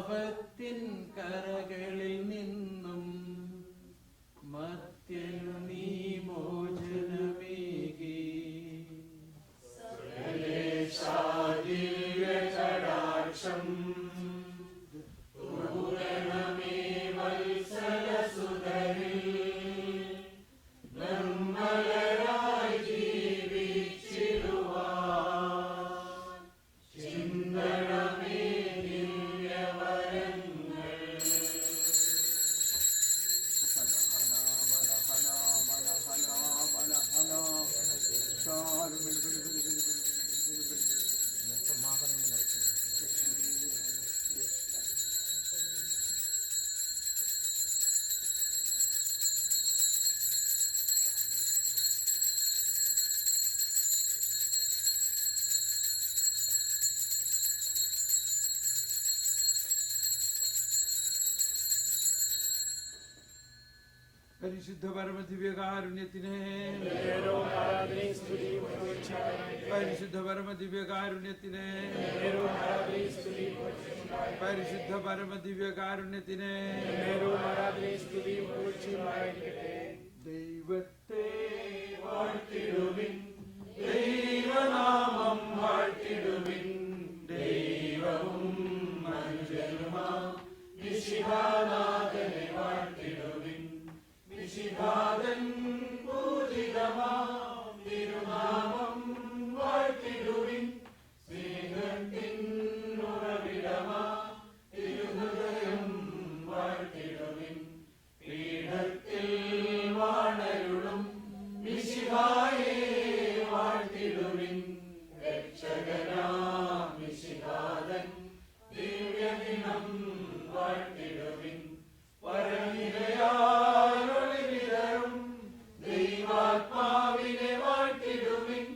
പാപത്തിൻ കരകളിൽ നിന്നും മർത്യനു നീ മോചനമേകി. കടാക്ഷം പൂരണമേ വത്സലസുതരിൽ നിർമ്മലരായി ജീവിച്ചിടുവാൻ ചിന്തണമേ ദിവ്യവരങ്ങൾ. പരിശുദ്ധ പരമദിവ്യകാരുണ്യത്തിനെ, പരിശുദ്ധ പരമദിവ്യകാരുണ്യത്തിനെ, പരിശുദ്ധ പരമദിവ്യകാരുണ്യത്തിനെ. ദൈവത്തെ വാഴ്ത്തിടുവിൻ, ദൈവനാമം വാഴ്ത്തിടുവിൻ. ദൈവവും മനുഷ്യനുമാ മിശിഹാനാഥനെ വാഴ്ത്തിടുവിൻ. മിശിഹാതൻ പൂജിതമാം തിരുനാമം വാഴ്ത്തിടുവിൻ. സ്നേഹത്തിൻ ഉറവിടമാം തിരുഹൃദയം വാഴ്ത്തിടുവിൻ. പീഠത്തിൽ വാണരുളും മിശിഹായെ വാഴ്ത്തിടുവിൻ. രക്ഷകനാം മിശിഹാതൻ ദിവ്യദിനം വാഴ്ത്തിടുവിൻ. പരനിരയായൊളിവിതറും ദൈവാത്മാവിനെ വാഴ്ത്തിടുവിൻ.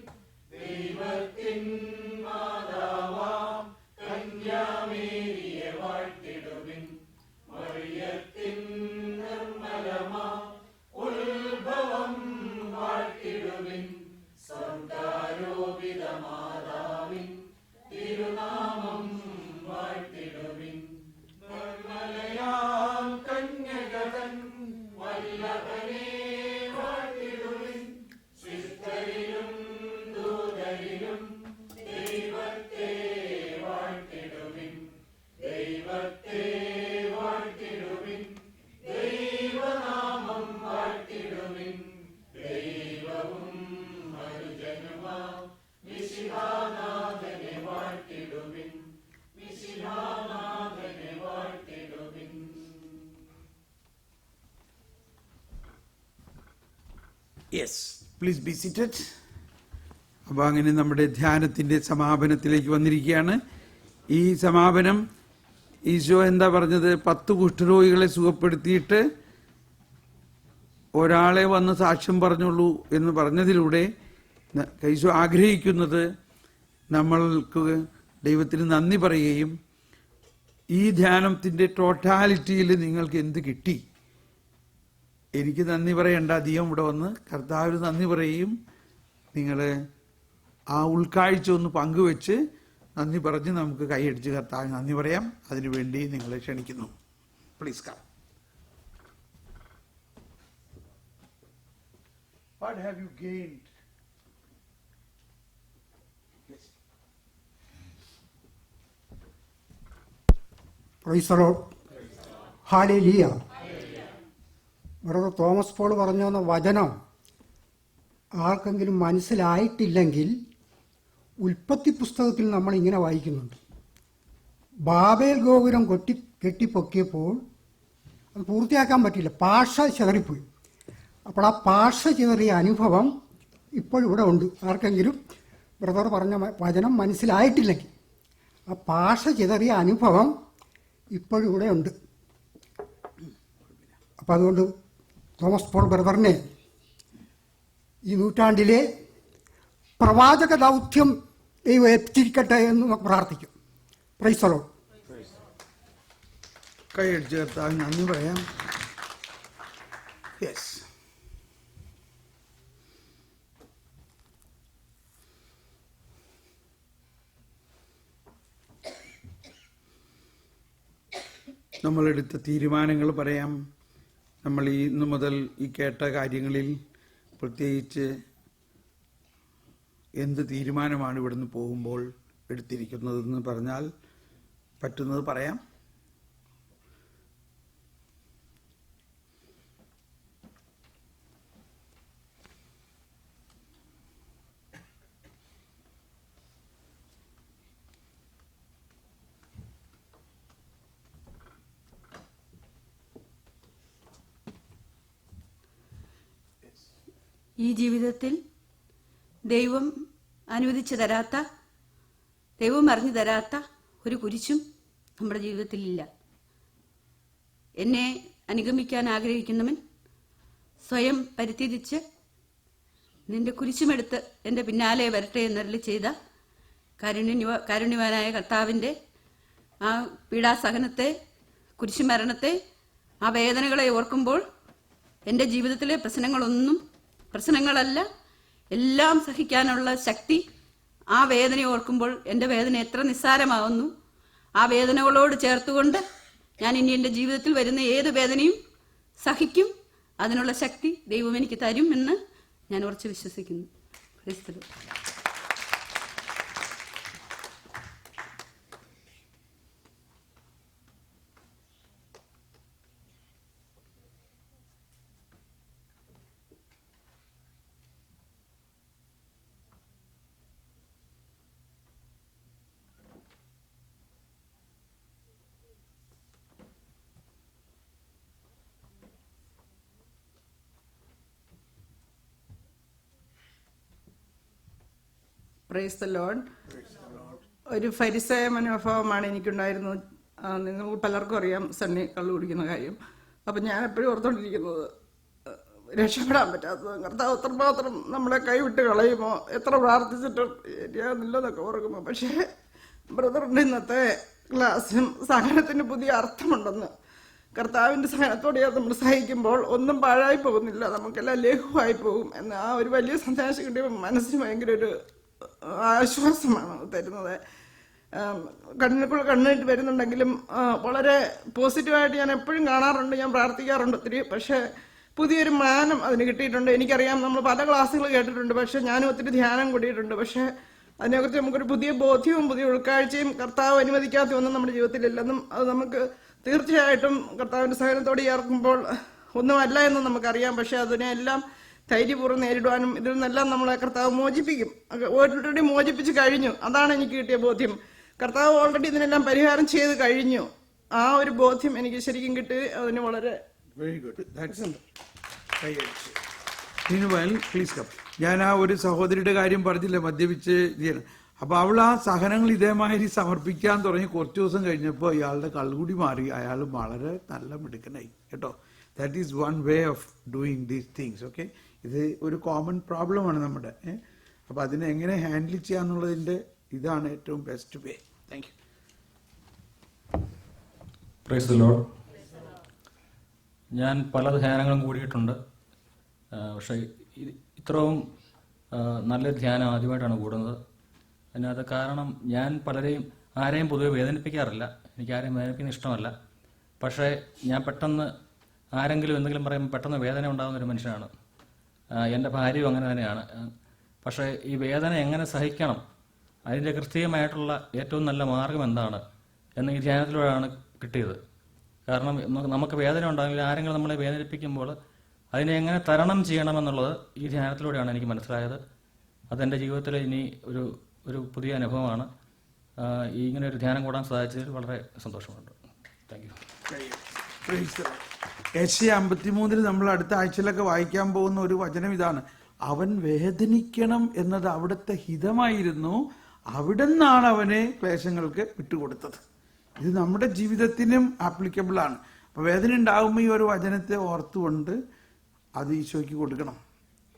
ദൈവത്തിൻ മാതാവാം കന്യാമേരിയെ വാഴ്ത്തിടുവിൻ. മറിയത്തിൻ നിർമ്മലമാം ഉത്ഭവം വാഴ്ത്തിടുവിൻ. സ്വർഗാരോപിത മാതാവിൻ തിരുനാമം വാഴ്ത്തിടുവിൻ. നിർമ്മലയാം കന്യകതൻ വല്ലഭനെ വാഴ്ത്തിടുവിൻ. സിദ്ധരിലും ദൂതരിലും ദൈവത്തെ വാഴ്ത്തിടുവിൻ. ദൈവത്തെ വാഴ്ത്തിടുവിൻ. ദൈവനാമം വാഴ്ത്തിടുവിൻ. ദൈവവും മനുജനുമാം മിശിഹാനാഥനെ വാഴ്ത്തിടുവിൻ. മിശിഹാനാഥനെ വാഴ്ത്തിടുവിൻ. Yes, please be seated. അപ്പോൾ അങ്ങനെ നമ്മുടെ ധ്യാനത്തിൻ്റെ സമാപനത്തിലേക്ക് വന്നിരിക്കുകയാണ്. ഈ സമാപനം ഈശോ എന്താ പറഞ്ഞത്? 10 കുഷ്ഠരോഗികളെ സുഖപ്പെടുത്തിയിട്ട് ഒരാളെ വന്ന് സാക്ഷ്യം പറഞ്ഞുള്ളൂ എന്ന് പറഞ്ഞതിലൂടെ ഈശോ ആഗ്രഹിക്കുന്നത് നമ്മൾക്ക് ദൈവത്തിന് നന്ദി പറയുകയും ഈ ധ്യാനത്തിൻ്റെ ടോട്ടാലിറ്റിയിൽ നിങ്ങൾക്ക് എന്ത് കിട്ടി, എനിക്ക് നന്ദി പറയേണ്ട, അധികം ഇവിടെ വന്ന് കർത്താവിന് നന്ദി പറയുകയും നിങ്ങൾ ആ ഉൾക്കാഴ്ച ഒന്ന് പങ്കുവെച്ച് നന്ദി പറഞ്ഞ് നമുക്ക് കൈയടിച്ച് കർത്താവിന് നന്ദി പറയാം. അതിനുവേണ്ടി നിങ്ങളെ ക്ഷണിക്കുന്നു. Please come. What have you gained? Praise the lord. Hallelujah. Brother Thomas Paul പറഞ്ഞ വചനം ആർക്കെങ്കിലും മനസ്സിലായിട്ടില്ലെങ്കിൽ ഉൽപ്പത്തി പുസ്തകത്തിൽ നമ്മൾ ഇങ്ങനെ വായിക്കുന്നുണ്ട്. ബാബേൽ ഗോപുരം കെട്ടിപ്പൊക്കിയപ്പോൾ അത് പൂർത്തിയാക്കാൻ പറ്റില്ല, പാഷ ചിതറിപ്പോയി. അപ്പോൾ ആ പാഷ ചിതറിയ അനുഭവം ഇപ്പോഴിവിടെ ഉണ്ട്. ആർക്കെങ്കിലും ബ്രദർ പറഞ്ഞ വചനം മനസ്സിലായിട്ടില്ലെങ്കിൽ ആ പാഷ ചിതറിയ അനുഭവം ഇപ്പോഴിവിടെ ഉണ്ട്. അപ്പം അതുകൊണ്ട് തോമസ് പോൾ ബ്രദറിനെ ഈ നൂറ്റാണ്ടിലെ പ്രവാചക ദൗത്യം ദൈവം എത്തിക്കട്ടെ എന്ന് പ്രാർത്ഥിക്കും. Price the Lord. കൈയടിച്ച് കർത്താവിന് നന്ദി പറയാം. യെസ്. നമ്മളെടുത്ത തീരുമാനങ്ങൾ പറയാം. നമ്മൾ ഇന്നു മുതൽ ഈ കേട്ട കാര്യങ്ങളിൽ പ്രത്യേകിച്ച് എന്ത് തീരുമാനമാണ് ഇവിടുന്ന് പോകുമ്പോൾ എടുത്തിരിക്കുന്നതെന്ന് പറഞ്ഞാൽ പറ്റുന്നത് പറയാം. ഈ ജീവിതത്തിൽ ദൈവം അനുവദിച്ചു തരാത്ത, ദൈവം അറിഞ്ഞു തരാത്ത ഒരു കുരിശും നമ്മുടെ ജീവിതത്തിലില്ല. എന്നെ അനുഗമിക്കാൻ ആഗ്രഹിക്കുന്നവൻ സ്വയം പരിത്യജിച്ച് നിന്റെ കുരിശുമെടുത്ത് എൻ്റെ പിന്നാലെ വരട്ടെ എന്നരുളി ചെയ്ത കാരുണ്യവാനായ കർത്താവിൻ്റെ ആ പീഡാസഹനത്തെ, കുരിശുമരണത്തെ, ആ വേദനകളെ ഓർക്കുമ്പോൾ എൻ്റെ ജീവിതത്തിലെ പ്രശ്നങ്ങളല്ല, എല്ലാം സഹിക്കാനുള്ള ശക്തി ആ വേദന ഓർക്കുമ്പോൾ എൻ്റെ വേദന എത്ര നിസ്സാരമാവുന്നു. ആ വേദനകളോട് ചേർത്തുകൊണ്ട് ഞാൻ ഇനി എൻ്റെ ജീവിതത്തിൽ വരുന്ന ഏത് വേദനയും സഹിക്കും. അതിനുള്ള ശക്തി ദൈവം എനിക്ക് തരും എന്ന് ഞാൻ ഉറച്ചു വിശ്വസിക്കുന്നു. ക്രിസ്തു. Praise the Lord. ഒരു ഫരിസേയ മനോഭാവമാണ് എനിക്കുണ്ടായിരുന്നത്. നിങ്ങൾ പലർക്കും അറിയാം സണ്ണി കള്ളു കുടിക്കുന്ന കാര്യം. അപ്പം ഞാൻ എപ്പോഴും ഓർത്തുകൊണ്ടിരിക്കുന്നത് രക്ഷപ്പെടാൻ പറ്റാത്തത്, കർത്താവ് എത്രമാത്രം നമ്മളെ കൈവിട്ട് കളയുമോ, എത്ര പ്രാർത്ഥിച്ചിട്ടും ശരിയാകുന്നില്ലെന്നൊക്കെ ഓർക്കുമ്പോൾ. പക്ഷേ ബ്രദറിൻ്റെ ഇന്നത്തെ ക്ലാസ്സിനും സഹനത്തിന് പുതിയ അർത്ഥമുണ്ടെന്ന്, കർത്താവിൻ്റെ സഹനത്തോടെയാണ് നമ്മൾ സഹിക്കുമ്പോൾ ഒന്നും പാഴായി പോകുന്നില്ല, നമുക്കെല്ലാം ലഘുവായി പോകും എന്ന ആ ഒരു വലിയ സന്ദേശം കിട്ടിയപ്പോൾ മനസ്സിന് ഭയങ്കര ഒരു ആശ്വാസമാണ് തരുന്നത്. കണ്ണിട്ട് വരുന്നുണ്ടെങ്കിലും വളരെ പോസിറ്റീവായിട്ട് ഞാൻ എപ്പോഴും കാണാറുണ്ട്, ഞാൻ പ്രാർത്ഥിക്കാറുണ്ട് ഒത്തിരി. പക്ഷേ പുതിയൊരു മാനം അതിന് കിട്ടിയിട്ടുണ്ട്. എനിക്കറിയാം, നമ്മൾ പല ക്ലാസ്സുകൾ കേട്ടിട്ടുണ്ട്, പക്ഷേ ഞാനും ഒത്തിരി ധ്യാനം കൂടിയിട്ടുണ്ട്. പക്ഷേ അതിനെക്കുറിച്ച് നമുക്കൊരു പുതിയ ബോധ്യവും പുതിയ ഉൾക്കാഴ്ചയും കർത്താവ് അനുവദിക്കാത്ത ഒന്നും നമ്മുടെ ജീവിതത്തിലില്ലെന്നും അത് നമുക്ക് തീർച്ചയായിട്ടും കർത്താവിൻ്റെ സഹനത്തോടെ ചേർക്കുമ്പോൾ ഒന്നുമല്ല എന്നും നമുക്കറിയാം. പക്ഷേ അതിനെല്ലാം ധൈര്യപൂർവ്വം നേരിടുവാനും ഇതിൽ നിന്നെല്ലാം നമ്മളെ കർത്താവ് മോചിപ്പിക്കും. ഓൾറെഡി മോചിപ്പിച്ച് കഴിഞ്ഞു. അതാണ് എനിക്ക് കിട്ടിയ ബോധ്യം. കർത്താവ് ഓൾറെഡി ഇതിനെല്ലാം പരിഹാരം ചെയ്ത് കഴിഞ്ഞു. ആ ഒരു ബോധ്യം എനിക്ക് ശരിക്കും കിട്ടി. അതിന് വളരെ വെരി ഗുഡ്. Please come. ഞാൻ ആ ഒരു സഹോദരിയുടെ കാര്യം പറഞ്ഞില്ല, മദ്യപിച്ച് ചെയ്യണം. അപ്പൊ അവൾ ആ സഹനങ്ങൾ ഇതേമാതിരി സമർപ്പിക്കാൻ തുടങ്ങി കുറച്ച് ദിവസം കഴിഞ്ഞപ്പോൾ ഇയാളുടെ കള്ളുകൂടി മാറി, അയാൾ വളരെ നല്ല മിടുക്കനായി കേട്ടോ. That is one way of doing these things. Okay, ഇത് ഒരു കോമൺ പ്രോബ്ലമാണ് നമ്മുടെ. അപ്പൊ അതിനെ എങ്ങനെ ഹാൻഡിൽ ചെയ്യാന്നുള്ളതിന്റെ ഇതാണ് ഏറ്റവും best way. Thank you. Price the Lord. ഞാൻ പല ധ്യാനങ്ങളും കൂടിയിട്ടുണ്ട്. പക്ഷേ ഇത്രയും നല്ലൊരു ധ്യാനം ആദ്യമായിട്ടാണ് കൂടുന്നത്. അതിനകത്ത് കാരണം ഞാൻ ആരെയും പൊതുവെ വേദനിപ്പിക്കാറില്ല. എനിക്ക് ആരെയും വേദനിപ്പിക്കുന്ന ഇഷ്ടമല്ല. പക്ഷേ ഞാൻ പെട്ടെന്ന് ആരെങ്കിലും എന്തെങ്കിലും പറയുമ്പോൾ പെട്ടെന്ന് വേദന ഉണ്ടാകുന്നൊരു മനുഷ്യനാണ്. എൻ്റെ ഭാര്യയും അങ്ങനെ തന്നെയാണ്. പക്ഷേ ഈ വേദന എങ്ങനെ സഹിക്കണം, അതിൻ്റെ കൃത്യമായിട്ടുള്ള ഏറ്റവും നല്ല മാർഗം എന്താണ് എന്ന് ഈ ധ്യാനത്തിലൂടെയാണ് കിട്ടിയത്. കാരണം നമുക്ക് വേദന ഉണ്ടാകില്ല, ആരെങ്കിലും നമ്മളെ വേദനിപ്പിക്കുമ്പോൾ അതിനെ എങ്ങനെ തരണം ചെയ്യണമെന്നുള്ളത് ഈ ധ്യാനത്തിലൂടെയാണ് എനിക്ക് മനസ്സിലായത്. അതെൻ്റെ ജീവിതത്തിൽ ഇനി ഒരു പുതിയ അനുഭവമാണ്. ഇങ്ങനെ ഒരു ധ്യാനം കൂടാൻ സാധിച്ചതിൽ വളരെ സന്തോഷമുണ്ട്. Thank you. ഏഷ്യ 53 നമ്മൾ അടുത്ത ആഴ്ചയിലൊക്കെ വായിക്കാൻ പോകുന്ന ഒരു വചനം ഇതാണ്: അവൻ വേദനിക്കണം എന്നത് അവിടുത്തെ ഹിതമായിരുന്നു, അവിടെ നിന്നാണ് അവനെ ക്ലേശങ്ങൾക്ക് വിട്ടുകൊടുത്തത്. ഇത് നമ്മുടെ ജീവിതത്തിനും ആപ്ലിക്കബിൾ ആണ്. അപ്പൊ വേദന ഉണ്ടാകുമ്പോൾ ഈ ഒരു വചനത്തെ ഓർത്തുകൊണ്ട് അത് ഈശോയ്ക്ക് കൊടുക്കണം.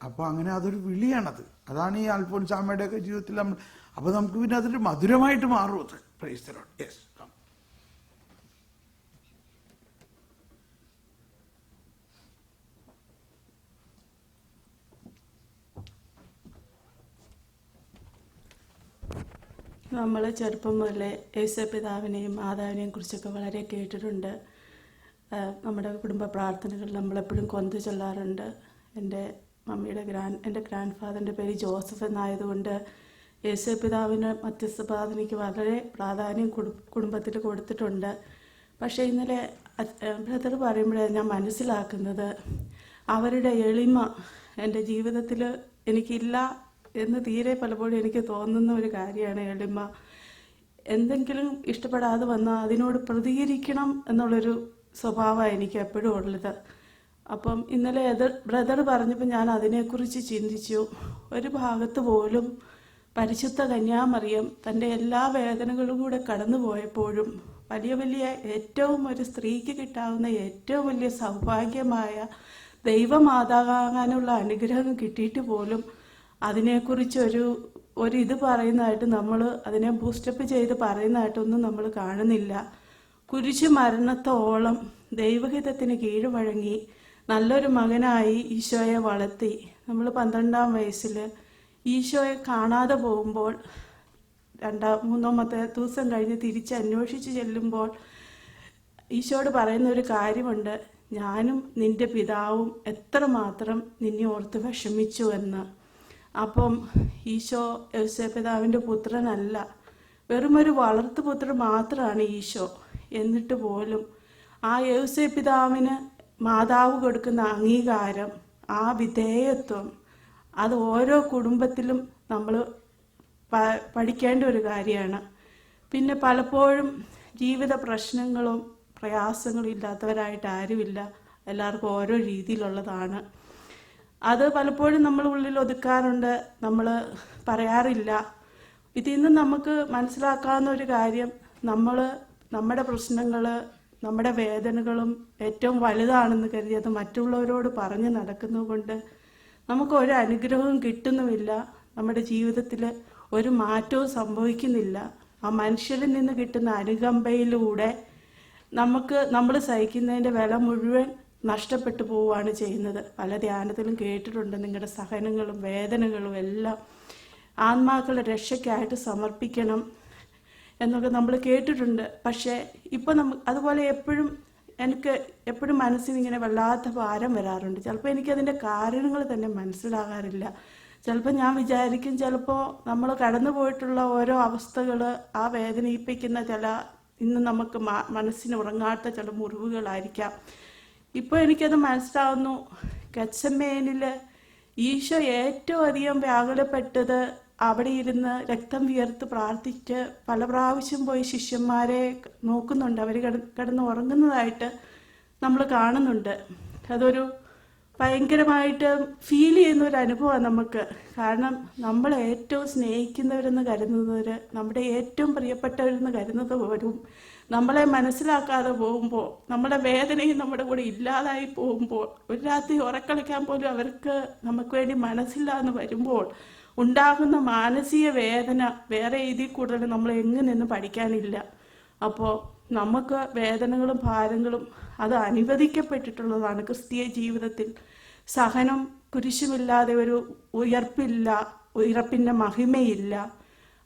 അപ്പൊ അങ്ങനെ അതൊരു വിളിയാണത്. അതാണ് ഈ അൽഫോൻസാമ്മയുടെ ഒക്കെ ജീവിതത്തിൽ നമ്മൾ. അപ്പൊ നമുക്ക് പിന്നെ അതൊരു മധുരമായിട്ട് മാറും അത്. Price the Lord. യെസ്. നമ്മൾ ചെറുപ്പം മുതലേ യേശുപിതാവിനെയും മാതാവിനെയും കുറിച്ചൊക്കെ വളരെ കേട്ടിട്ടുണ്ട്. നമ്മുടെ കുടുംബ പ്രാർത്ഥനകൾ നമ്മളെപ്പോഴും കൊന്ത് ചൊല്ലാറുണ്ട്. എൻ്റെ ഗ്രാൻഡ് ഫാദറിൻ്റെ പേര് ജോസഫ് എന്നായതുകൊണ്ട് യേശുപിതാവിന് മധ്യസ്ഥ പ്രാർത്ഥനയ്ക്ക് വളരെ പ്രാധാന്യം കുടുംബത്തിൽ കൊടുത്തിട്ടുണ്ട്. പക്ഷേ ഇന്നലെ ബ്രദർ പറയുമ്പോഴേ ഞാൻ മനസ്സിലാക്കുന്നത് അവരുടെ എളിമ എൻ്റെ ജീവിതത്തിൽ എനിക്കില്ല എന്ന് തീരെ പലപ്പോഴും എനിക്ക് തോന്നുന്ന ഒരു കാര്യമാണ് എളിമ. എന്തെങ്കിലും ഇഷ്ടപ്പെടാതെ വന്നാൽ അതിനോട് പ്രതികരിക്കണം എന്നുള്ളൊരു സ്വഭാവമാണ് എനിക്ക് എപ്പോഴും ഉള്ളത്. അപ്പം ഇന്നലെ ബ്രദർ പറഞ്ഞപ്പോൾ ഞാൻ അതിനെക്കുറിച്ച് ചിന്തിച്ചു. ഒരു ഭാഗത്ത് പോലും പരിശുദ്ധ കന്യാമറിയം തൻ്റെ എല്ലാ വേദനകളും കൂടെ കടന്നു പോയപ്പോഴും വലിയ ഏറ്റവും ഒരു സ്ത്രീക്ക് കിട്ടാവുന്ന ഏറ്റവും വലിയ സൗഭാഗ്യമായ ദൈവമാതാകാനുള്ള അനുഗ്രഹം കിട്ടിയിട്ട് പോലും അതിനെക്കുറിച്ച് ഒരു ഇത് പറയുന്നതായിട്ട് നമ്മൾ അതിനെ ബൂസ്റ്റപ്പ് ചെയ്ത് പറയുന്നതായിട്ടൊന്നും നമ്മൾ കാണുന്നില്ല. കുരിശു മരണത്തോളം ദൈവഹിതത്തിന് കീഴ്വഴങ്ങി നല്ലൊരു മകനായി ഈശോയെ വളർത്തി. നമ്മൾ 12-ാം വയസ്സിൽ ഈശോയെ കാണാതെ പോകുമ്പോൾ 3-ാമത്തെ ദിവസം കഴിഞ്ഞ് തിരിച്ച് അന്വേഷിച്ച് ചെല്ലുമ്പോൾ ഈശോയോട് പറയുന്ന ഒരു കാര്യമുണ്ട്, ഞാനും നിന്റെ പിതാവും എത്രമാത്രം നിന്നെ ഓർത്ത് വിഷമിച്ചു എന്ന്. അപ്പം ഈശോ യേശുപിതാവിൻ്റെ പുത്രനല്ല, വെറുമൊരു വളർത്തുപുത്രൻ മാത്രമാണ് ഈശോ. എന്നിട്ട് പോലും ആ യേശുപിതാവിന് മാതാവ് കൊടുക്കുന്ന അംഗീകാരം, ആ വിധേയത്വം, അത് ഓരോ കുടുംബത്തിലും നമ്മൾ പഠിക്കേണ്ട ഒരു കാര്യമാണ്. പിന്നെ പലപ്പോഴും ജീവിത പ്രശ്നങ്ങളും പ്രയാസങ്ങളും ഇല്ലാത്തവരായിട്ട് ആരുമില്ല, എല്ലാവർക്കും ഓരോ രീതിയിലുള്ളതാണ്. അത് പലപ്പോഴും നമ്മൾ ഉള്ളിൽ ഒതുക്കാറുണ്ട്, നമ്മൾ പറയാറില്ല. ഇതിൽ നിന്ന് നമുക്ക് മനസ്സിലാക്കാവുന്ന ഒരു കാര്യം, നമ്മുടെ പ്രശ്നങ്ങൾ, നമ്മുടെ വേദനകളും ഏറ്റവും വലുതാണെന്ന് കരുതി അത് മറ്റുള്ളവരോട് പറഞ്ഞ് നടക്കുന്നത് കൊണ്ട് നമുക്ക് ഒരു അനുഗ്രഹവും കിട്ടുന്നുമില്ല, നമ്മുടെ ജീവിതത്തിൽ ഒരു മാറ്റവും സംഭവിക്കുന്നില്ല. ആ മനുഷ്യരിൽ നിന്ന് കിട്ടുന്ന അനുകമ്പയിലൂടെ നമ്മൾ സഹിക്കുന്നതിൻ്റെ വില മുഴുവൻ നഷ്ടപ്പെട്ടു പോവുകയാണ് ചെയ്യുന്നത്. പല ധ്യാനത്തിലും കേട്ടിട്ടുണ്ട്, നിങ്ങളുടെ സഹനങ്ങളും വേദനകളും എല്ലാം ആത്മാക്കളുടെ രക്ഷയ്ക്കായിട്ട് സമർപ്പിക്കണം എന്നൊക്കെ നമ്മൾ കേട്ടിട്ടുണ്ട്. പക്ഷേ ഇപ്പം അതുപോലെ എനിക്ക് എപ്പോഴും മനസ്സിനിങ്ങനെ വല്ലാത്ത ഭാരം വരാറുണ്ട്. ചിലപ്പോൾ എനിക്കതിൻ്റെ കാരണങ്ങൾ തന്നെ മനസ്സിലാകാറില്ല. ചിലപ്പോൾ ഞാൻ വിചാരിക്കും, ചിലപ്പോൾ നമ്മൾ കടന്നു പോയിട്ടുള്ള ഓരോ അവസ്ഥകൾ, ആ വേദനിപ്പിക്കുന്ന ഇന്ന് നമുക്ക് മനസ്സിന് ഉറങ്ങാത്ത ചില മുറിവുകളായിരിക്കാം. ഇപ്പോൾ എനിക്കത് മനസ്സിലാവുന്നു. ഗെത്സമേനിൽ ഈശോ ഏറ്റവും അധികം വ്യാകുലപ്പെട്ടത് അവിടെ ഇരുന്ന് രക്തം വിയർത്ത് പ്രാർത്ഥിച്ച് പല പ്രാവശ്യം പോയി ശിഷ്യന്മാരെ നോക്കുന്നുണ്ട്, അവർ കിടന്ന് ഉറങ്ങുന്നതായിട്ട് നമ്മൾ കാണുന്നുണ്ട്. അതൊരു ഭയങ്കരമായിട്ട് ഫീൽ ചെയ്യുന്ന ഒരു അനുഭവമാണ് നമുക്ക്. കാരണം നമ്മൾ ഏറ്റവും സ്നേഹിക്കുന്നവരെന്ന് കരുതുന്നവർ, നമ്മുടെ ഏറ്റവും പ്രിയപ്പെട്ടവരെന്ന് കരുതുന്നവരും നമ്മളെ മനസ്സിലാക്കാതെ പോകുമ്പോൾ, നമ്മുടെ വേദനയും നമ്മുടെ കൂടെ ഇല്ലാതായി പോകുമ്പോൾ, ഒരു രാത്രി ഉറക്കളിക്കാൻ പോലും അവർക്ക് നമുക്ക് വേണ്ടി മനസ്സില്ല എന്ന് വരുമ്പോൾ ഉണ്ടാകുന്ന മാനസിക വേദന വേറെ ഇതിൽ കൂടുതൽ നമ്മൾ എങ്ങനെയൊന്നും പഠിക്കാനില്ല. അപ്പോൾ നമുക്ക് വേദനകളും ഭാരങ്ങളും അത് അനുവദിക്കപ്പെട്ടിട്ടുള്ളതാണ് ക്രിസ്തീയ ജീവിതത്തിൽ. സഹനം, കുരിശുമില്ലാതെ ഒരു ഉയർപ്പിൻ്റെ മഹിമയില്ല.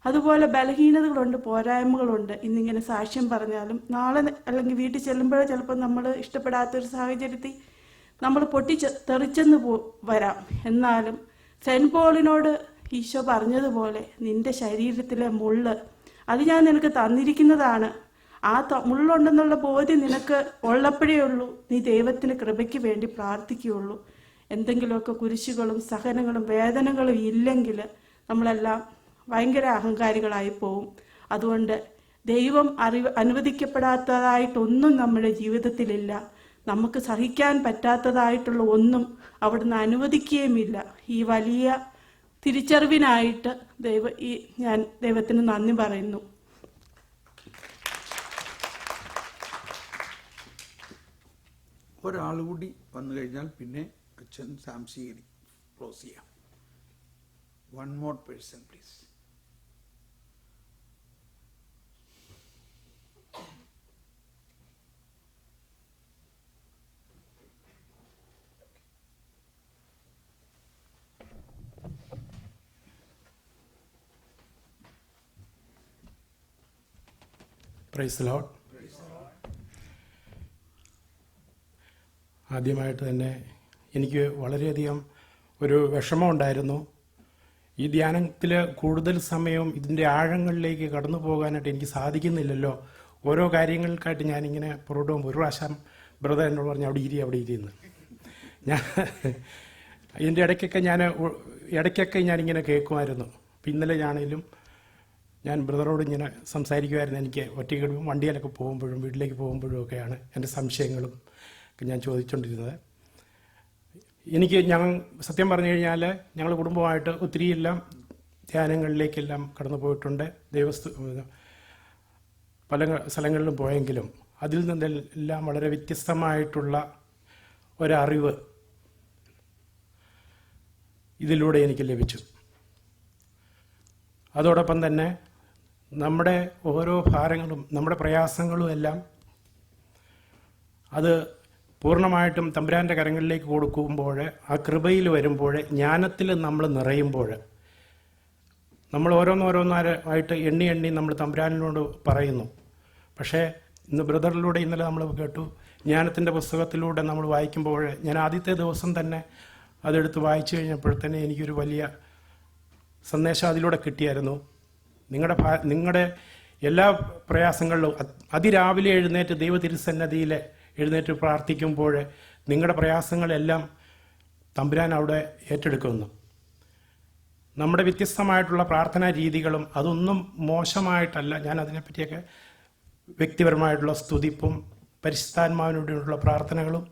അതുപോലെ ബലഹീനതകളുണ്ട്, പോരായ്മകളുണ്ട്. ഇന്നിങ്ങനെ സാക്ഷ്യം പറഞ്ഞാലും നാളെ അല്ലെങ്കിൽ വീട്ടിൽ ചെല്ലുമ്പോഴേ ചിലപ്പോൾ നമ്മൾ ഇഷ്ടപ്പെടാത്തൊരു സാഹചര്യത്തിൽ നമ്മൾ തെറിച്ചെന്ന് വരാം. എന്നാലും സെൻറ്റ് പോളിനോട് ഈശോ പറഞ്ഞതുപോലെ, നിന്റെ ശരീരത്തിലെ മുള്ള് അത് ഞാൻ നിനക്ക് തന്നിരിക്കുന്നതാണ്. ആ മുള്ളുണ്ടെന്നുള്ള ബോധ്യം നിനക്ക് ഉള്ളപ്പോഴേ ഉള്ളൂ നീ ദൈവത്തിന് കൃപയ്ക്ക് വേണ്ടി പ്രാർത്ഥിക്കുകയുള്ളൂ. എന്തെങ്കിലുമൊക്കെ കുരിശുകളും സഹനങ്ങളും വേദനകളും ഇല്ലെങ്കിൽ നമ്മളെല്ലാം ഭയങ്കര അഹങ്കാരികളായി പോവും. അതുകൊണ്ട് ദൈവം അനുവദിക്കപ്പെടാത്തതായിട്ടൊന്നും നമ്മുടെ ജീവിതത്തിലില്ല. നമുക്ക് സഹിക്കാൻ പറ്റാത്തതായിട്ടുള്ള ഒന്നും അവിടുന്ന് അനുവദിക്കുകയുമില്ല. ഈ വലിയ തിരിച്ചറിവിനായിട്ട് ഞാൻ ദൈവത്തിന് നന്ദി പറയുന്നു. ഒരാൾ കൂടി വന്നു കഴിഞ്ഞാൽ പിന്നെ അച്ഛൻ സാംശീകരി ക്ലോസ് ചെയ്യാം. One more person please. Praise lord. ആദ്യമായിട്ട് തന്നെ എനിക്ക് വളരെയധികം ഒരു വിഷമം ഉണ്ടായിരുന്നു. ഈ ധ്യാനത്തിൽ കൂടുതൽ സമയം ഇതിൻ്റെ ആഴങ്ങളിലേക്ക് കടന്നു പോകാനായിട്ട് എനിക്ക് സാധിക്കുന്നില്ലല്ലോ. ഓരോ കാര്യങ്ങൾക്കായിട്ട് ഞാനിങ്ങനെ പുറകോട്ട് പോകുമ്പോൾ ഒരു പ്രാവശ്യം ബ്രദർ എന്നോട് പറഞ്ഞു അവിടെ ഇരിയെന്ന്. ഞാൻ ഇതിൻ്റെ ഇടയ്ക്കൊക്കെ ഞാനിങ്ങനെ കേൾക്കുമായിരുന്നു. അപ്പം ഇന്നലെ ഞാൻ ബ്രദറോട് ഇങ്ങനെ സംസാരിക്കുമായിരുന്നു. എനിക്ക് ഒറ്റയ്ക്ക് വണ്ടിയിലൊക്കെ പോകുമ്പോഴും വീട്ടിലേക്ക് പോകുമ്പോഴും ഒക്കെയാണ് എൻ്റെ സംശയങ്ങളും ഞാൻ ചോദിച്ചുകൊണ്ടിരുന്നത്. സത്യം പറഞ്ഞു കഴിഞ്ഞാൽ ഞങ്ങൾ കുടുംബമായിട്ട് ഒത്തിരിയെല്ലാം ധ്യാനങ്ങളിലേക്കെല്ലാം കടന്നു പോയിട്ടുണ്ട്. പല സ്ഥലങ്ങളിലും പോയെങ്കിലും അതിൽ നിന്നെല്ലാം വളരെ വ്യത്യസ്തമായിട്ടുള്ള ഒരറിവ് ഇതിലൂടെ എനിക്ക് ലഭിച്ചു. അതോടൊപ്പം തന്നെ നമ്മുടെ ഓരോ ഭാരങ്ങളും നമ്മുടെ പ്രയാസങ്ങളും എല്ലാം അത് പൂർണ്ണമായിട്ടും തമ്പുരാൻ്റെ കരങ്ങളിലേക്ക് കൊടുക്കുമ്പോൾ, ആ കൃപയിൽ വരുമ്പോൾ, ജ്ഞാനത്തിൽ നമ്മൾ നിറയുമ്പോൾ, നമ്മൾ ഓരോന്നോരോന്നായിട്ട് എണ്ണി നമ്മൾ തമ്പുരാനിനോട് പറയുന്നു. പക്ഷേ ഇന്നലെ നമ്മൾ കേട്ടു, ജ്ഞാനത്തിൻ്റെ പുസ്തകത്തിലൂടെ നമ്മൾ വായിക്കുമ്പോൾ, ഞാൻ ആദ്യത്തെ ദിവസം തന്നെ അതെടുത്ത് വായിച്ചു കഴിഞ്ഞപ്പോഴത്തന്നെ എനിക്കൊരു വലിയ സന്ദേശം അതിലൂടെ കിട്ടിയായിരുന്നു. നിങ്ങളുടെ എല്ലാ പ്രയാസങ്ങളിലും അതിരാവിലെ എഴുന്നേറ്റ് ദൈവ തിരുസന്നതിയിൽ എഴുന്നേറ്റ് പ്രാർത്ഥിക്കുമ്പോൾ നിങ്ങളുടെ പ്രയാസങ്ങളെല്ലാം തമ്പുരാൻ അവിടെ ഏറ്റെടുക്കുന്നു. നമ്മുടെ വ്യത്യസ്തമായിട്ടുള്ള പ്രാർത്ഥനാ രീതികളും അതൊന്നും മോശമായിട്ടല്ല. ഞാൻ അതിനെപ്പറ്റിയൊക്കെ വ്യക്തിപരമായിട്ടുള്ള സ്തുതിപ്പും പരിശുദ്ധാത്മാവിനോടുള്ള പ്രാർത്ഥനകളും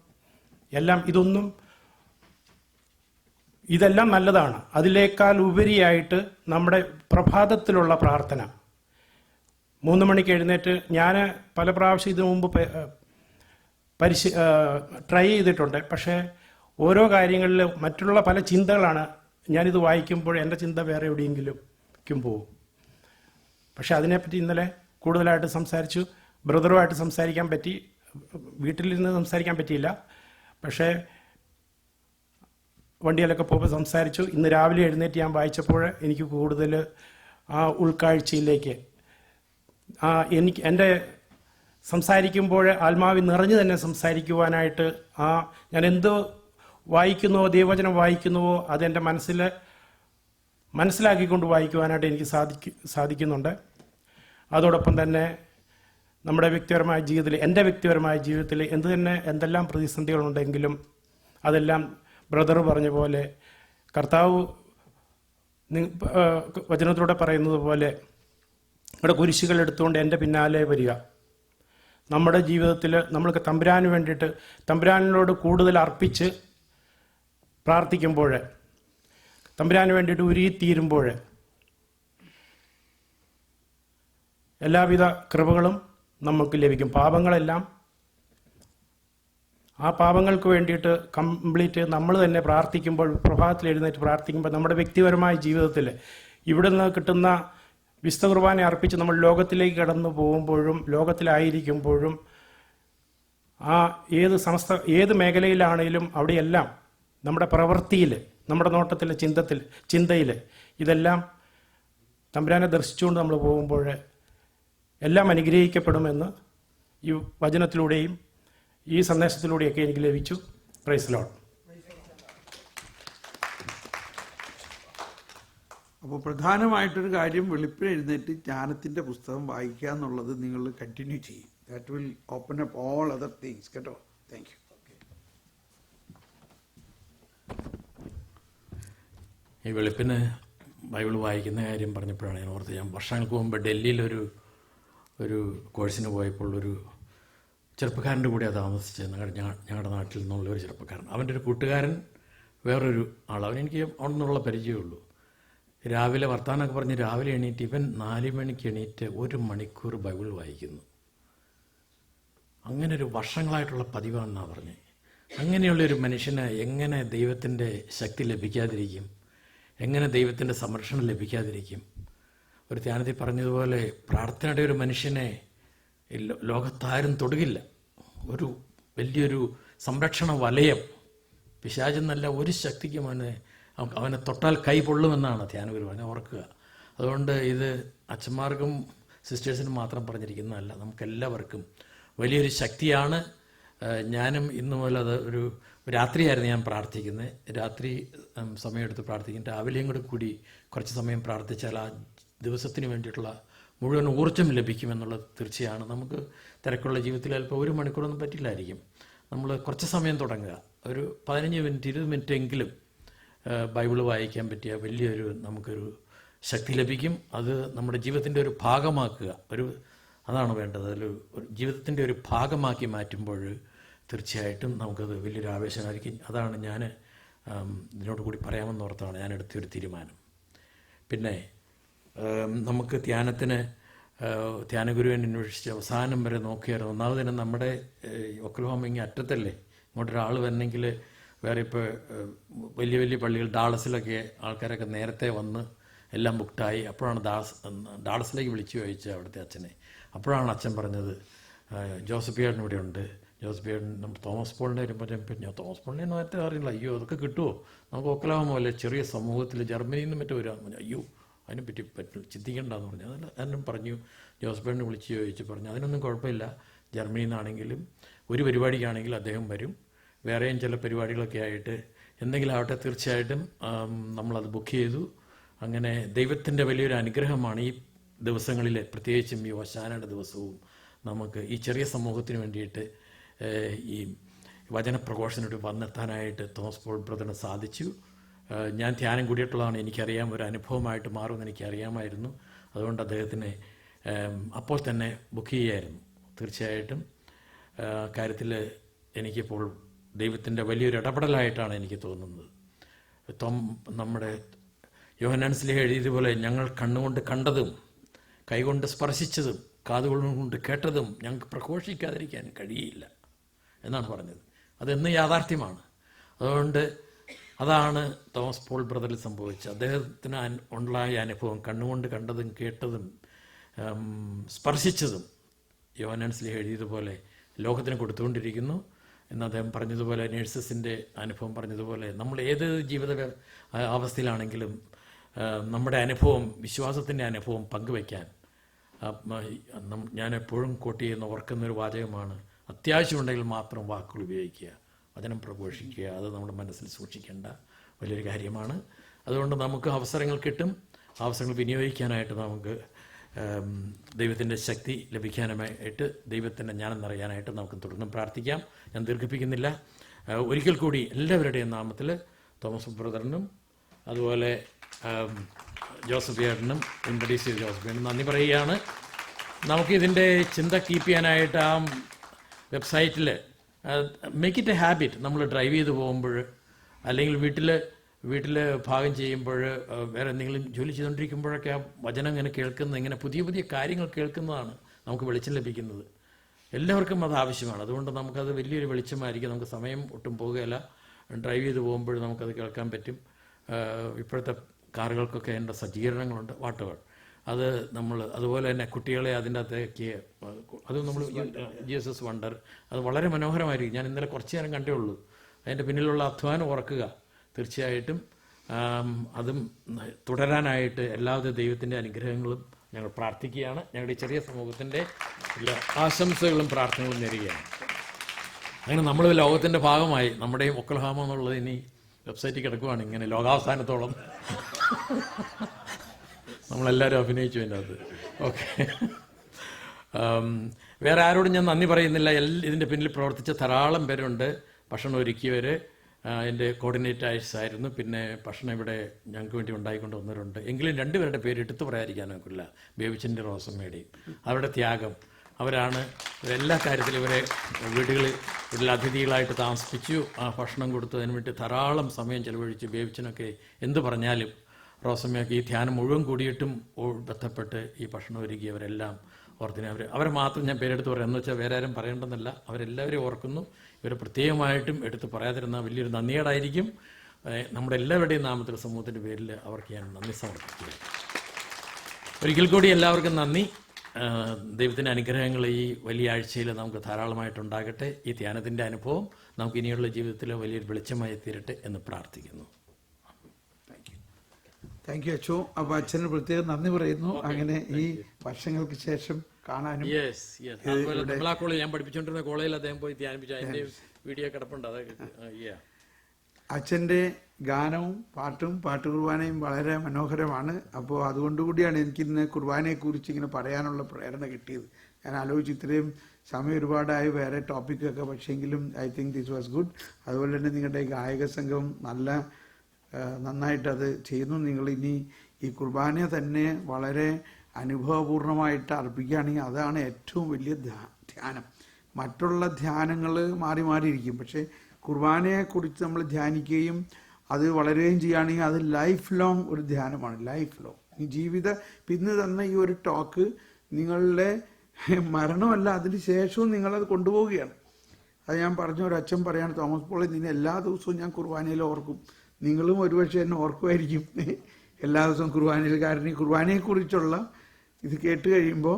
എല്ലാം ഇതെല്ലാം നല്ലതാണ്. അതിനേക്കാൾ ഉപരിയായിട്ട് നമ്മുടെ പ്രഭാതത്തിലുള്ള പ്രാർത്ഥന 3 മണിക്ക് എഴുന്നേറ്റ് ഞാൻ പല പ്രാവശ്യം ഇതിനു മുമ്പ് ട്രൈ ചെയ്തിട്ടുണ്ട്. പക്ഷേ ഓരോ കാര്യങ്ങളിൽ മറ്റുള്ള പല ചിന്തകളാണ്. ഞാനിത് വായിക്കുമ്പോൾ എൻ്റെ ചിന്ത വേറെ എവിടെയെങ്കിലും പോകും. പക്ഷെ അതിനെപ്പറ്റി ഇന്നലെ കൂടുതലായിട്ട് സംസാരിച്ചു. ബ്രദറുമായിട്ട് സംസാരിക്കാൻ പറ്റി. വീട്ടിലിരുന്ന് സംസാരിക്കാൻ പറ്റിയില്ല. പക്ഷേ വണ്ടിയിലൊക്കെ പോകുമ്പോൾ സംസാരിച്ചു. ഇന്ന് രാവിലെ എഴുന്നേറ്റ് ഞാൻ വായിച്ചപ്പോൾ എനിക്ക് കൂടുതൽ ആ ഉൾക്കാഴ്ചയിലേക്ക് എൻ്റെ സംസാരിക്കുമ്പോൾ ആത്മാവിൽ നിറഞ്ഞു തന്നെ സംസാരിക്കുവാനായിട്ട് ഞാൻ എന്ത് വായിക്കുന്നുവോ, ദൈവവചനം വായിക്കുന്നുവോ അതെൻ്റെ മനസ്സിലാക്കിക്കൊണ്ട് വായിക്കുവാനായിട്ട് എനിക്ക് സാധിക്കുന്നുണ്ട്. അതോടൊപ്പം തന്നെ നമ്മുടെ എൻ്റെ വ്യക്തിപരമായ ജീവിതത്തിൽ എന്തെല്ലാം പ്രതിസന്ധികളുണ്ടെങ്കിലും അതെല്ലാം ബ്രദർ പറഞ്ഞ പോലെ കർത്താവ് വചനത്തിലൂടെ പറയുന്നത് പോലെ നമ്മുടെ കുരിശുകൾ എടുത്തുകൊണ്ട് എൻ്റെ പിന്നാലെ വരിക. നമ്മുടെ ജീവിതത്തിൽ നമ്മൾക്ക് തമ്പുരാന് വേണ്ടിയിട്ട് തമ്പുരാനിനോട് കൂടുതൽ അർപ്പിച്ച് പ്രാർത്ഥിക്കുമ്പോൾ, തമ്പുരാന് വേണ്ടിയിട്ട് ഉരുകിത്തീരുമ്പോൾ എല്ലാവിധ കൃപകളും നമുക്ക് ലഭിക്കും. പാപങ്ങളെല്ലാം ആ പാപങ്ങൾക്ക് വേണ്ടിയിട്ട് കംപ്ലീറ്റ് നമ്മൾ തന്നെ പ്രാർത്ഥിക്കുമ്പോൾ, പ്രഭാതത്തിൽ എഴുന്നേറ്റ് പ്രാർത്ഥിക്കുമ്പോൾ നമ്മുടെ വ്യക്തിപരമായ ജീവിതത്തിൽ ഇവിടെ നിന്ന് കിട്ടുന്ന വിശുദ്ധ കുർബാന അർപ്പിച്ച് നമ്മൾ ലോകത്തിലേക്ക് കടന്നു പോകുമ്പോഴും ലോകത്തിലായിരിക്കുമ്പോഴും ഏത് മേഖലയിലാണെങ്കിലും അവിടെയെല്ലാം നമ്മുടെ പ്രവൃത്തിയിൽ, നമ്മുടെ നോട്ടത്തിൽ, ചിന്തയിൽ ഇതെല്ലാം തമ്പുരാനെ ദർശിച്ചുകൊണ്ട് നമ്മൾ പോകുമ്പോൾ എല്ലാം അനുഗ്രഹിക്കപ്പെടുമെന്ന് ഈ വചനത്തിലൂടെയും ഈ സന്ദേശത്തിലൂടെയൊക്കെ എനിക്ക് ലഭിച്ചു. Praise lord. അപ്പോൾ പ്രധാനമായിട്ടൊരു കാര്യം, വെളുപ്പിന് എഴുന്നേറ്റ് ജ്ഞാനത്തിൻ്റെ പുസ്തകം വായിക്കുക എന്നുള്ളത് നിങ്ങൾ കണ്ടിന്യൂ ചെയ്യും. That will open up all other things. കേട്ടോ? Thank you. ഈ വെളുപ്പിന് ബൈബിൾ വായിക്കുന്ന കാര്യം പറഞ്ഞപ്പോഴാണ് ഞാൻ ഓർത്ത്. ഞാൻ വർഷങ്ങൾക്ക് മുമ്പ് ഡൽഹിയിലൊരു കോഴ്സിന് പോയപ്പോൾ ഒരു ചെറുപ്പക്കാരൻ്റെ കൂടെയാണ് താമസിച്ചത്. ഞങ്ങളുടെ നാട്ടിൽ നിന്നുള്ള ഒരു ചെറുപ്പക്കാരൻ. അവൻ്റെ ഒരു കൂട്ടുകാരൻ വേറൊരു ആൾ. അവനെനിക്ക് അവിടെ നിന്നുള്ള പരിചയമുള്ളൂ. രാവിലെ വർത്തമാനമൊക്കെ പറഞ്ഞ് രാവിലെ എണീറ്റ് ഇവൻ 4 മണിക്ക് എണീറ്റ് 1 മണിക്കൂർ ബൈബിൾ വായിക്കുന്നു. അങ്ങനെ ഒരു വർഷങ്ങളായിട്ടുള്ള പതിവാണെന്നാണ് പറഞ്ഞത്. അങ്ങനെയുള്ളൊരു മനുഷ്യന് എങ്ങനെ ദൈവത്തിൻ്റെ ശക്തി ലഭിക്കാതിരിക്കും? എങ്ങനെ ദൈവത്തിൻ്റെ സംരക്ഷണം ലഭിക്കാതിരിക്കും? ഒരു ധ്യാനത്തിൽ പറഞ്ഞതുപോലെ പ്രാർത്ഥനയുടെ ഒരു മനുഷ്യനെ ലോകത്താരും തൊടുകില്ല. ഒരു വലിയൊരു സംരക്ഷണ വലയം പിശാചെന്നല്ല ഒരു ശക്തിക്കും അവനെ തൊട്ടാൽ കൈ പൊള്ളുമെന്നാണ് ധ്യാനഗുരു പറഞ്ഞത്. ഓർക്കുക. അതുകൊണ്ട് ഇത് അച്ഛന്മാർക്കും സിസ്റ്റേഴ്സിന് മാത്രം പറഞ്ഞിരിക്കുന്നതല്ല, നമുക്കെല്ലാവർക്കും വലിയൊരു ശക്തിയാണ്. ഞാനും ഇന്നു മുതൽ അത് ഒരു രാത്രിയായിരുന്നു ഞാൻ പ്രാർത്ഥിക്കുന്നത്. രാത്രി സമയമെടുത്ത് പ്രാർത്ഥിക്കും. രാവിലെയും കൂടി കുറച്ച് സമയം പ്രാർത്ഥിച്ചാൽ ആ ദിവസത്തിന് വേണ്ടിയിട്ടുള്ള മുഴുവൻ ഊർജ്ജം ലഭിക്കുമെന്നുള്ളത് തീർച്ചയാണ്. നമുക്ക് തിരക്കുള്ള ജീവിതത്തിൽ അല്പം 1 മണിക്കൂറൊന്നും പറ്റില്ലായിരിക്കും. നമ്മൾ കുറച്ച് സമയം തുടങ്ങുക, ഒരു 15 മിനിറ്റ് 20 മിനിറ്റ് എങ്കിലും ബൈബിള് വായിക്കാൻ പറ്റിയ വലിയൊരു നമുക്കൊരു ശക്തി ലഭിക്കും. അത് നമ്മുടെ ജീവിതത്തിൻ്റെ ഒരു ഭാഗമാക്കുക, അതാണ് വേണ്ടത്. ജീവിതത്തിൻ്റെ ഒരു ഭാഗമാക്കി മാറ്റുമ്പോൾ തീർച്ചയായിട്ടും നമുക്കത് വലിയൊരു ആവേശമായിരിക്കും. അതാണ് ഞാൻ ഇതിനോട് കൂടി പറയാമെന്ന് ഓർത്താണ് ഞാൻ എടുത്തൊരു തീരുമാനം. പിന്നെ നമുക്ക് ധ്യാനഗുരുവിനെ അന്വേഷിച്ച് അവസാനം വരെ നോക്കിയായിരുന്നു. ഒന്നാമതിന് നമ്മുടെ ഒക്ലഹോമ ഇങ്ങനെ അറ്റത്തല്ലേ, ഇങ്ങോട്ടൊരാൾ വരണമെങ്കിൽ വേറെ ഇപ്പോൾ വലിയ വലിയ പള്ളികൾ ഡാളസിലൊക്കെ ആൾക്കാരൊക്കെ നേരത്തെ വന്ന് എല്ലാം ബുക്ക്ഡായി. അപ്പോഴാണ് ഡാളസിലേക്ക് വിളിച്ചു ചോദിച്ചത് അവിടുത്തെ അച്ഛനെ. അപ്പോഴാണ് അച്ഛൻ പറഞ്ഞത് ജോസഫ് ഏട്ടൻ ഇവിടെ ഉണ്ട്. ജോസഫ് ഏട്ടൻ നമ്മുടെ തോമസ് പോളിൻ്റെ വരുമ്പോൾ ഞാൻ തോമസ് പോളിനെ നേരത്തെ അറിയില്ല. അയ്യോ അതൊക്കെ കിട്ടുമോ, നമുക്ക് ഒക്ലഹോമ അല്ലേ ചെറിയ സമൂഹത്തിൽ ജർമ്മനിയിൽ നിന്ന് മറ്റോ വരാമെന്ന്. അയ്യോ അതിനെപ്പറ്റി ചിന്തിക്കേണ്ടെന്ന് പറഞ്ഞു. അതിനും പറഞ്ഞു ജോസഫ് ഏട്ടനെ വിളിച്ച് ചോദിച്ച് പറഞ്ഞു അതിനൊന്നും കുഴപ്പമില്ല, ജർമ്മനിയിൽ നിന്നാണെങ്കിലും ഒരു പരിപാടിക്കാണെങ്കിലും അദ്ദേഹം വരും. വേറെയും ചില പരിപാടികളൊക്കെ ആയിട്ട് എന്തെങ്കിലും ആവട്ടെ, തീർച്ചയായിട്ടും നമ്മളത് ബുക്ക് ചെയ്തു. അങ്ങനെ ദൈവത്തിൻ്റെ വലിയൊരു അനുഗ്രഹമാണ് ഈ ദിവസങ്ങളിൽ, പ്രത്യേകിച്ചും ഈ ഓശാനയുടെ ദിവസവും നമുക്ക് ഈ ചെറിയ സമൂഹത്തിന് വേണ്ടിയിട്ട് ഈ വചനപ്രഘോഷനോട് വന്നെത്താനായിട്ട് തോമസ് പോൾ ബ്രദറിന് സാധിച്ചു. ഞാൻ ധ്യാനം കൂടിയിട്ടുള്ളതാണ്, എനിക്കറിയാം, ഒരു അനുഭവമായിട്ട് മാറുമെന്ന് എനിക്കറിയാമായിരുന്നു. അതുകൊണ്ട് അദ്ദേഹത്തിനെ അപ്പോൾ തന്നെ ബുക്ക് ചെയ്യായിരുന്നു. തീർച്ചയായിട്ടും കാര്യത്തിൽ എനിക്കിപ്പോൾ ദൈവത്തിൻ്റെ വലിയൊരു ഇടപെടലായിട്ടാണ് എനിക്ക് തോന്നുന്നത്. നമ്മുടെ യോഹന്നാൻ സ്ലീഹ എഴുതിയതുപോലെ ഞങ്ങൾ കണ്ണുകൊണ്ട് കണ്ടതും കൈകൊണ്ട് സ്പർശിച്ചതും കാതുകൊണ്ട് കേട്ടതും ഞങ്ങൾക്ക് പ്രഘോഷിക്കാതിരിക്കാൻ കഴിയില്ല എന്നാണ് പറഞ്ഞത്. അതെന്ന് യാഥാർത്ഥ്യമാണ്. അതുകൊണ്ട് അതാണ് തോമസ് പോൾ ബ്രദറിൽ സംഭവിച്ചത്. അദ്ദേഹത്തിന് ഉണ്ടായ അനുഭവം കണ്ണുകൊണ്ട് കണ്ടതും കേട്ടതും സ്പർശിച്ചതും യോഹന്നാൻ സ്ലീഹ എഴുതിയതുപോലെ ലോകത്തിന് കൊടുത്തുകൊണ്ടിരിക്കുന്നു എന്ന് അദ്ദേഹം പറഞ്ഞതുപോലെ, നേഴ്സസിൻ്റെ അനുഭവം പറഞ്ഞതുപോലെ, നമ്മൾ ഏത് ജീവിത അവസ്ഥയിലാണെങ്കിലും നമ്മുടെ അനുഭവം, വിശ്വാസത്തിൻ്റെ അനുഭവം പങ്കുവയ്ക്കാൻ ഞാൻ എപ്പോഴും കോട്ട് ചെയ്യുന്ന ഓർക്കുന്നൊരു വാചകമാണ്, അത്യാവശ്യമുണ്ടെങ്കിൽ മാത്രം വാക്കുകൾ ഉപയോഗിക്കുക, വചനം പ്രഘോഷിക്കുക. അത് നമ്മുടെ മനസ്സിൽ സൂക്ഷിക്കേണ്ട വലിയൊരു കാര്യമാണ്. അതുകൊണ്ട് നമുക്ക് അവസരങ്ങൾ കിട്ടും, അവസരങ്ങൾ വിനിയോഗിക്കാനായിട്ട് നമുക്ക് ദൈവത്തിൻ്റെ ശക്തി ലഭിക്കാനായിട്ട്, ദൈവത്തിൻ്റെ ജ്ഞാനം നിറയാനായിട്ട് നമുക്ക് തുടർന്നും പ്രാർത്ഥിക്കാം. ഞാൻ ദീർഘിപ്പിക്കുന്നില്ല. ഒരിക്കൽ കൂടി എല്ലാവരുടെയും നാമത്തിൽ തോമസ് ബ്രദറിനും അതുപോലെ ജോസഫ് ഏട്ടനും ഇൻട്രൊഡ്യൂസ് ചെയ്ത് ജോസഫ് ഏട്ടനും നന്ദി പറയുകയാണ്. നമുക്കിതിൻ്റെ ചിന്ത കീപ്പ് ചെയ്യാനായിട്ട് ആ വെബ്സൈറ്റിൽ മേക്ക് ഇറ്റ് എ ഹാബിറ്റ്. നമ്മൾ ഡ്രൈവ് ചെയ്ത് പോകുമ്പോൾ അല്ലെങ്കിൽ വീട്ടിൽ ഭാഗം ചെയ്യുമ്പോൾ വേറെ എന്തെങ്കിലും ജോലി ചെയ്തുകൊണ്ടിരിക്കുമ്പോഴൊക്കെ ആ വചനം ഇങ്ങനെ കേൾക്കുന്നത്, ഇങ്ങനെ പുതിയ പുതിയ കാര്യങ്ങൾ കേൾക്കുന്നതാണ് നമുക്ക് വെളിച്ചം ലഭിക്കുന്നത്. എല്ലാവർക്കും അത് ആവശ്യമാണ്. അതുകൊണ്ട് നമുക്കത് വലിയൊരു വെളിച്ചമായിരിക്കും. നമുക്ക് സമയം ഒട്ടും പോകുകയില്ല. ഡ്രൈവ് ചെയ്ത് പോകുമ്പോൾ നമുക്കത് കേൾക്കാൻ പറ്റും. ഇപ്പോഴത്തെ കാറുകൾക്കൊക്കെ അതിൻ്റെ സജ്ജീകരണങ്ങളുണ്ട്, വാട്ടുകൾ. അത് നമ്മൾ അതുപോലെ തന്നെ കുട്ടികളെ അതിൻ്റെ അകത്തേക്ക് അത് നമ്മൾ ജീസസ് വണ്ടർ അത് വളരെ മനോഹരമായിരിക്കും. ഞാൻ ഇന്നലെ കുറച്ച് നേരം കണ്ടേ ഉള്ളൂ. അതിൻ്റെ പിന്നിലുള്ള അധ്വാനം ഓർക്കുക. തീർച്ചയായിട്ടും അതും തുടരാനായിട്ട് എല്ലാവിധ ദൈവത്തിൻ്റെ അനുഗ്രഹങ്ങളും ഞങ്ങൾ പ്രാർത്ഥിക്കുകയാണ്. ഞങ്ങളുടെ ചെറിയ സമൂഹത്തിൻ്റെ എല്ലാ ആശംസകളും പ്രാർത്ഥനകളും നേരുകയാണ്. അങ്ങനെ നമ്മൾ ലോകത്തിൻ്റെ ഭാഗമായി, നമ്മുടെയും ഒക്ലഹോമ എന്നുള്ളത് ഇനി വെബ്സൈറ്റിൽ കിടക്കുവാണ് ഇങ്ങനെ ലോകാവസാനത്തോളം. നമ്മളെല്ലാവരും അഭിനയിച്ചു അതിൻ്റെ അത്. ഓക്കെ, വേറെ ആരോടും ഞാൻ നന്ദി പറയുന്നില്ല. ഇതിൻ്റെ പിന്നിൽ പ്രവർത്തിച്ച ധാരാളം പേരുണ്ട്. ഭക്ഷണം ഒരുക്കിയവർ എൻ്റെ കോർഡിനേറ്റേഴ്സ് ആയിരുന്നു. പിന്നെ ഭക്ഷണം ഇവിടെ ഞങ്ങൾക്ക് വേണ്ടി ഉണ്ടായിക്കൊണ്ട് വന്നവരുണ്ട്. എങ്കിലും 2 പേരുടെ പേര് എടുത്തു പറയാതിരിക്കാനൊക്കില്ല, ബേബിച്ചൻ്റെ റോസമ്മയുടെയും. അവരുടെ ത്യാഗം, അവരാണ് എല്ലാ കാര്യത്തിലും ഇവരെ വീട്ടിൽ അതിഥികളായിട്ട് താമസിപ്പിച്ചു, ആ ഭക്ഷണം കൊടുത്തു, അതിന് വേണ്ടി ധാരാളം സമയം ചെലവഴിച്ചു. ബേബിച്ചനൊക്കെ എന്ത് പറഞ്ഞാലും റോസമ്മയൊക്കെ ഈ ധ്യാനം മുഴുവൻ കൂടിയിട്ടും ബന്ധപ്പെട്ട് ഈ ഭക്ഷണം ഒരുക്കിയവരെല്ലാം ഓർത്തിന് അവരെ മാത്രം ഞാൻ പേരെടുത്ത് പറയാം. എന്ന് വെച്ചാൽ വേറെ ആരും പറയേണ്ടെന്നല്ല, അവരെല്ലാവരെയും ഓർക്കുന്നു. ഇവരെ പ്രത്യേകമായിട്ടും എടുത്ത് പറയാതിരുന്ന വലിയൊരു നന്ദിയോടായിരിക്കും. നമ്മുടെ എല്ലാവരുടെയും നാമത്തിൽ സമൂഹത്തിൻ്റെ പേരിൽ അവർക്ക് ഞാൻ നന്ദി സമർപ്പിക്കുക. ഒരിക്കൽ കൂടി എല്ലാവർക്കും നന്ദി. ദൈവത്തിൻ്റെ അനുഗ്രഹങ്ങൾ ഈ വലിയ ആഴ്ചയിൽ നമുക്ക് ധാരാളമായിട്ടുണ്ടാകട്ടെ. ഈ ധ്യാനത്തിൻ്റെ അനുഭവം നമുക്ക് ഇനിയുള്ള ജീവിതത്തിൽ വലിയൊരു വെളിച്ചമായി തീരട്ടെ എന്ന് പ്രാർത്ഥിക്കുന്നു. Thank you Achu. അപ്പൊ അച്ഛന് പ്രത്യേകം നന്ദി പറയുന്നു. അങ്ങനെ ഈ വർഷങ്ങൾക്ക് ശേഷം കാണാനും. Yes yes. അതുപോലെ നമ്മളാ കോളേജ് ഞാൻ പഠിപ്പിച്ചുകൊണ്ടിരുന്ന കോളേജിൽ അദ്ദേഹം പോയി ധ്യാനിപ്പിച്ചു. അതിന്റെ വീഡിയോ കിടപ്പുണ്ട്. അതൊക്കെ അച്ഛൻ്റെ ഗാനവും പാട്ടും പാട്ട് കുർബാനയും വളരെ മനോഹരമാണ്. അപ്പോൾ അതുകൊണ്ടുകൂടിയാണ് എനിക്കിന്ന് കുർബാനയെക്കുറിച്ച് ഇങ്ങനെ പറയാനുള്ള പ്രേരണ കിട്ടിയത്. ഞാൻ ആലോചിച്ച് ഇത്രയും സമയം ഒരുപാടായി വേറെ ടോപ്പിക്കൊക്കെ, പക്ഷേങ്കിലും I think this was good. അതുപോലെ തന്നെ നിങ്ങളുടെ ഗായക സംഘം നന്നായിട്ടത് ചെയ്യുന്നു. നിങ്ങൾ ഇനി ഈ കുർബാന തന്നെ വളരെ അനുഭവപൂർണമായിട്ട് അർപ്പിക്കുകയാണെങ്കിൽ അതാണ് ഏറ്റവും വലിയ ധ്യാനം. മറ്റുള്ള ധ്യാനങ്ങൾ മാറി മാറിയിരിക്കും, പക്ഷേ കുർബാനയെക്കുറിച്ച് നമ്മൾ ധ്യാനിക്കുകയും അത് വളരുകയും ചെയ്യുകയാണെങ്കിൽ അത് ലൈഫ് ലോങ് ഒരു ധ്യാനമാണ്. ലൈഫ് ലോങ് ഈ ഇന്ന് തന്ന ഈ ഒരു ടോക്ക് നിങ്ങളുടെ മരണമല്ല, അതിന് ശേഷവും നിങ്ങളത് കൊണ്ടുപോവുകയാണ്. അത് ഞാൻ പറഞ്ഞ ഒരു അച്ഛൻ പറയാണ്, തോമസ് പോളെ നിന്നെ എല്ലാ ദിവസവും ഞാൻ കുർബാനയിൽ ഓർക്കും. നിങ്ങളും ഒരുപക്ഷെ എന്നെ ഓർക്കുമായിരിക്കും എല്ലാ ദിവസവും കുർബാനയിൽ. കാരണം ഈ കുർബാനയെക്കുറിച്ചുള്ള ഇത് കേട്ട് കഴിയുമ്പോൾ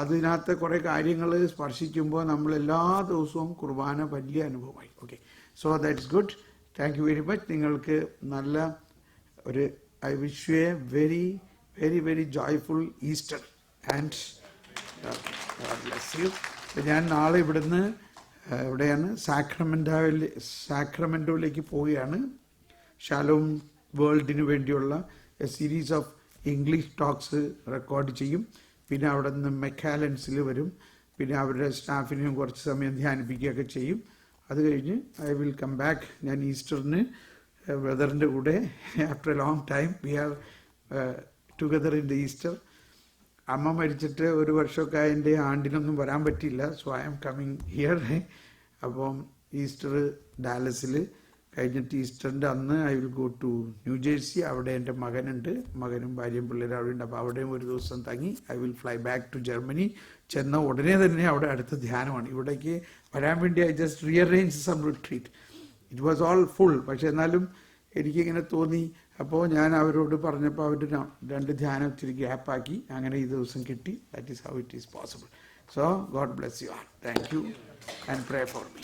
അതിനകത്ത് കുറേ കാര്യങ്ങൾ സ്പർശിക്കുമ്പോൾ നമ്മൾ എല്ലാ ദിവസവും കുർബാന വലിയ അനുഭവമായി. Okay, so that's good. Thank you very much. നിങ്ങൾക്ക് നല്ല ഒരു I wish you A very very very joyful Easter and bless you. ഞാൻ നാളെ ഇവിടുന്ന് എവിടെയാണ് സാക്രമെൻറ്റോയിലേക്ക് പോവുകയാണ്. ഷാലോം വേൾഡിന് വേണ്ടിയുള്ള A series of English talks record ചെയ്യും. പിന്നെ അവിടെ നിന്ന് മെക്കാലൻസിൽ വരും. പിന്നെ അവരുടെ സ്റ്റാഫിനെയും കുറച്ച് സമയം ധ്യാനിപ്പിക്കുകയൊക്കെ ചെയ്യും. അത് കഴിഞ്ഞ് ഐ വിൽ കം ബാക്ക്. ഞാൻ ഈസ്റ്ററിന് ബ്രദറിൻ്റെ കൂടെ after a long time we are together in the Easter. അമ്മ മരിച്ചിട്ട് ഒരു വർഷമൊക്കെ അതിൻ്റെ ആണ്ടിനൊന്നും വരാൻ പറ്റിയില്ല. So I am coming here. അപ്പം ഈസ്റ്റർ ഡാലസിൽ കഴിഞ്ഞിട്ട് ഈസ്റ്ററിൻ്റെ അന്ന് I will go to New Jersey. അവിടെ എൻ്റെ മകനുണ്ട്, മകനും ഭാര്യയും പിള്ളേരും അവിടെ ഉണ്ട്. അപ്പോൾ അവിടെയും ഒരു ദിവസം തങ്ങി I will fly back to Germany. ചെന്ന ഉടനെ തന്നെ അവിടെ അടുത്ത ധ്യാനമാണ്. ഇവിടേക്ക് വരാൻ വേണ്ടി I just rearrange some retreat. It was all full. പക്ഷെ എന്നാലും എനിക്കിങ്ങനെ തോന്നി. അപ്പോൾ ഞാൻ അവരോട് പറഞ്ഞപ്പോൾ അവർ 2 ധ്യാനം ഇച്ചിരി ഗ്യാപ്പാക്കി. അങ്ങനെ ഈ ദിവസം കിട്ടി. That is how it is possible. So God bless you all. Thank you and pray for me.